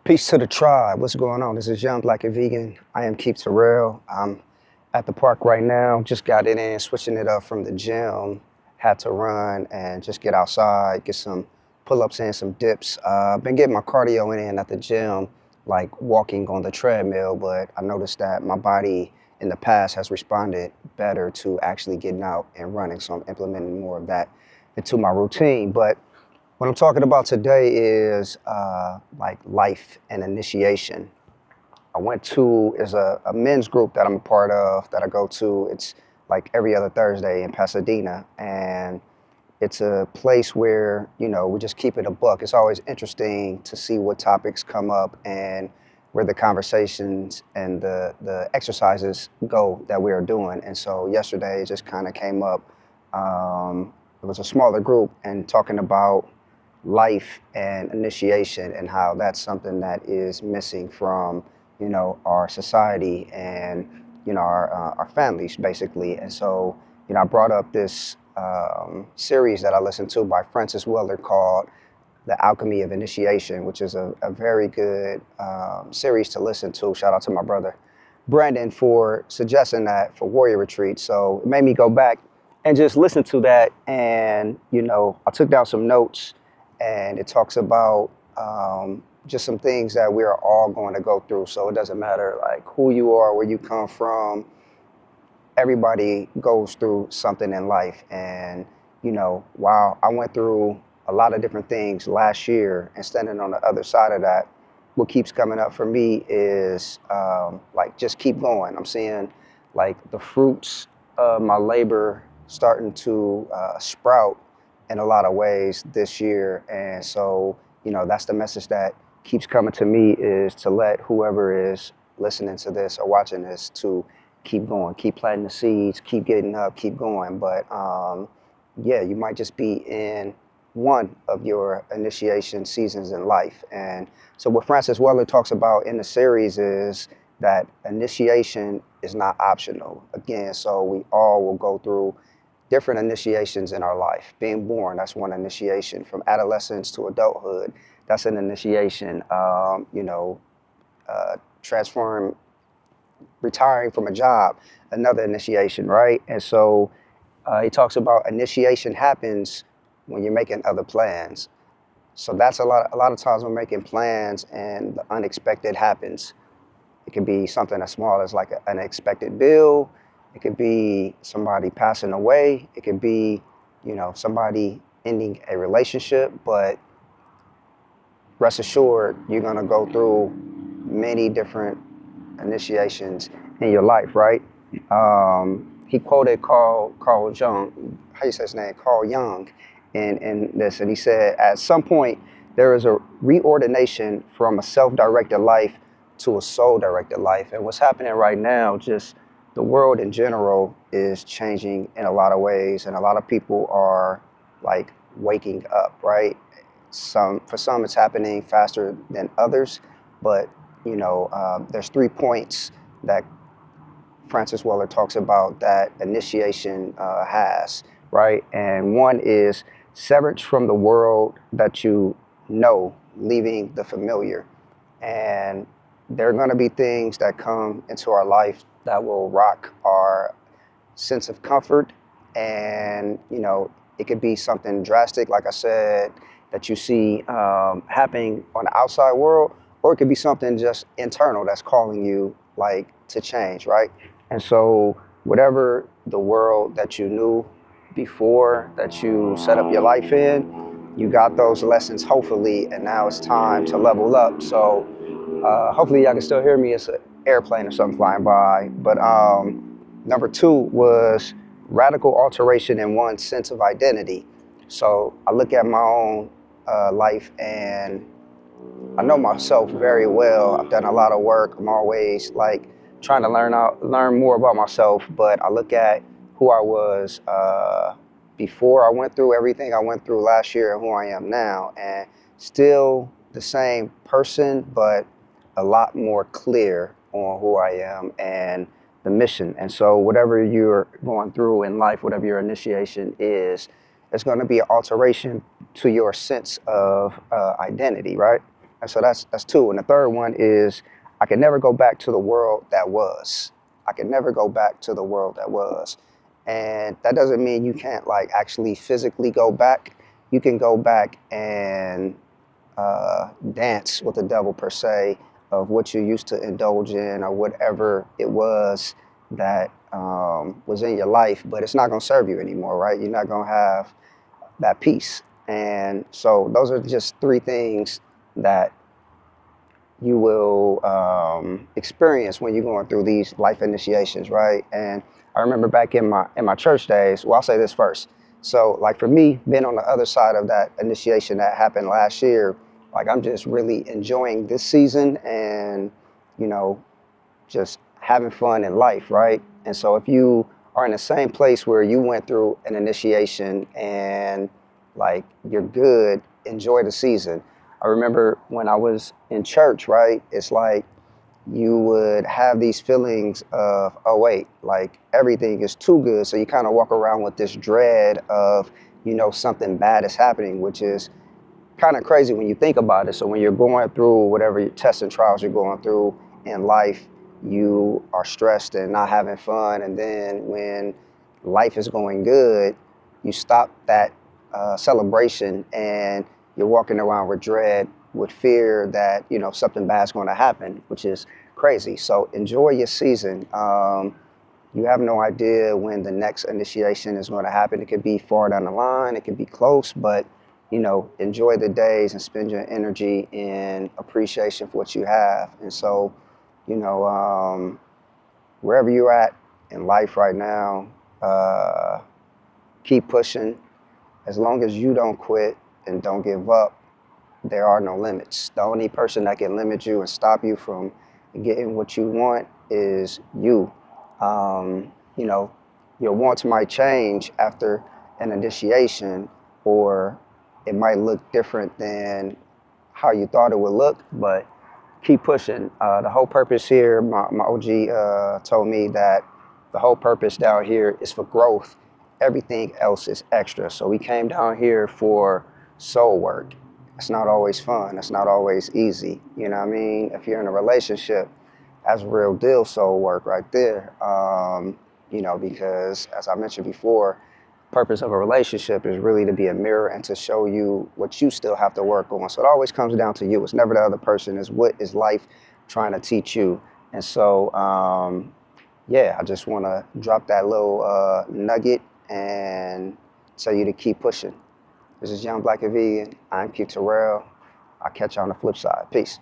Peace to the tribe. What's going on? This is Young Black and Vegan. I am Keith Terrell. I'm at the park right now. Just got it in, switching it up from the gym. Had to run and just get outside, get some pull-ups and some dips. Been getting my cardio in at the gym, like walking on the treadmill, but I noticed that my body in the past has responded better to actually getting out and running. So I'm implementing more of that into my routine. But what I'm talking about today is like life and initiation. I went to is a men's group that I'm a part of that I go to. It's like every other Thursday in Pasadena, and it's a place where we just keep it a buck. It's always interesting to see what topics come up and where the conversations and the exercises go that we are doing. And so yesterday it just kind of came up. It was a smaller group and talking about life and initiation and how that's something that is missing from our society and our families basically. And so I brought up this series that I listened to by Francis Weller called The Alchemy of Initiation, which is a very good series to listen to. Shout out to my brother Brandon for suggesting that for Warrior Retreat. So it made me go back and just listen to that, and I took down some notes, and it talks about just some things that we are all going to go through. So it doesn't matter like who you are, where you come from. Everybody goes through something in life. And while I went through a lot of different things last year and standing on the other side of that, what keeps coming up for me is like just keep going. I'm seeing like the fruits of my labor starting to sprout in a lot of ways this year. And so that's the message that keeps coming to me, is to let whoever is listening to this or watching this to keep going, keep planting the seeds, keep getting up, keep going. But yeah, you might just be in one of your initiation seasons in life. And so what Francis Weller talks about in the series is that initiation is not optional. Again, so we all will go through different initiations in our life. Being born, that's one initiation. From adolescence to adulthood, that's an initiation. Retiring from a job, another initiation, right? And so he talks about initiation happens when you're making other plans. So that's a lot of times we're making plans and the unexpected happens. It can be something as small as like an unexpected bill. It could be somebody passing away. It could be, somebody ending a relationship. But rest assured, you're gonna go through many different initiations in your life, right? He quoted Carl Jung, how you say his name? Carl Jung, in this, and he said, at some point there is a reordination from a self-directed life to a soul-directed life. And what's happening right now, just the world in general is changing in a lot of ways, and a lot of people are like waking up, right? For some it's happening faster than others, but there's 3 points that Francis Weller talks about that initiation has, right? And one is severance from the world that you know, leaving the familiar. And there are going to be things that come into our life that will rock our sense of comfort. And, it could be something drastic, like I said, that you see happening on the outside world, or it could be something just internal that's calling you like to change, right? And so whatever the world that you knew before that you set up your life in, you got those lessons hopefully, and now it's time to level up. So hopefully y'all can still hear me. It's an airplane or something flying by. But number 2 was radical alteration in one's sense of identity. So I look at my own life, and I know myself very well. I've done a lot of work. I'm always like trying to learn more about myself. But I look at who I was before I went through everything I went through last year and who I am now, and still the same person, but a lot more clear on who I am and the mission. And so whatever you're going through in life, whatever your initiation is, it's going to be an alteration to your sense of identity, right? And so that's two. And the third one is I can never go back to the world that was. I can never go back to the world that was. And that doesn't mean you can't like actually physically go back. You can go back and dance with the devil per se of what you used to indulge in or whatever it was that was in your life, but it's not going to serve you anymore, right? You're not going to have that peace. And so those are just three things that you will experience when you're going through these life initiations, right? And I remember back in my church days. Well, I'll say this first. So, like for me, being on the other side of that initiation that happened last year, like I'm just really enjoying this season and you know just having fun in life, right? And so if you are in the same place where you went through an initiation and like you're good, enjoy the season. I remember when I was in church, right? It's like you would have these feelings of, oh wait, like everything is too good. So you kind of walk around with this dread of, something bad is happening, which is kind of crazy when you think about it. So when you're going through whatever your tests and trials you're going through in life, you are stressed and not having fun. And then when life is going good, you stop that celebration and you're walking around with dread, with fear that, something bad's going to happen, which is crazy. So enjoy your season. You have no idea when the next initiation is going to happen. It could be far down the line, it could be close, but enjoy the days and spend your energy in appreciation for what you have. And so, wherever you're at in life right now, keep pushing. As long as you don't quit and don't give up, there are no limits. The only person that can limit you and stop you from getting what you want is you. Your wants might change after an initiation, or it might look different than how you thought it would look, but keep pushing. The whole purpose here, my OG told me that the whole purpose down here is for growth. Everything else is extra. So we came down here for soul work. It's not always fun. It's not always easy. You know what I mean? If you're in a relationship, that's real deal soul work right there. Because as I mentioned before, purpose of a relationship is really to be a mirror and to show you what you still have to work on. So it always comes down to you. It's never the other person. It's what is life trying to teach you. And so, I just want to drop that little nugget and tell you to keep pushing. This is Young Black and Vegan. I'm Keith Terrell. I'll catch you on the flip side. Peace.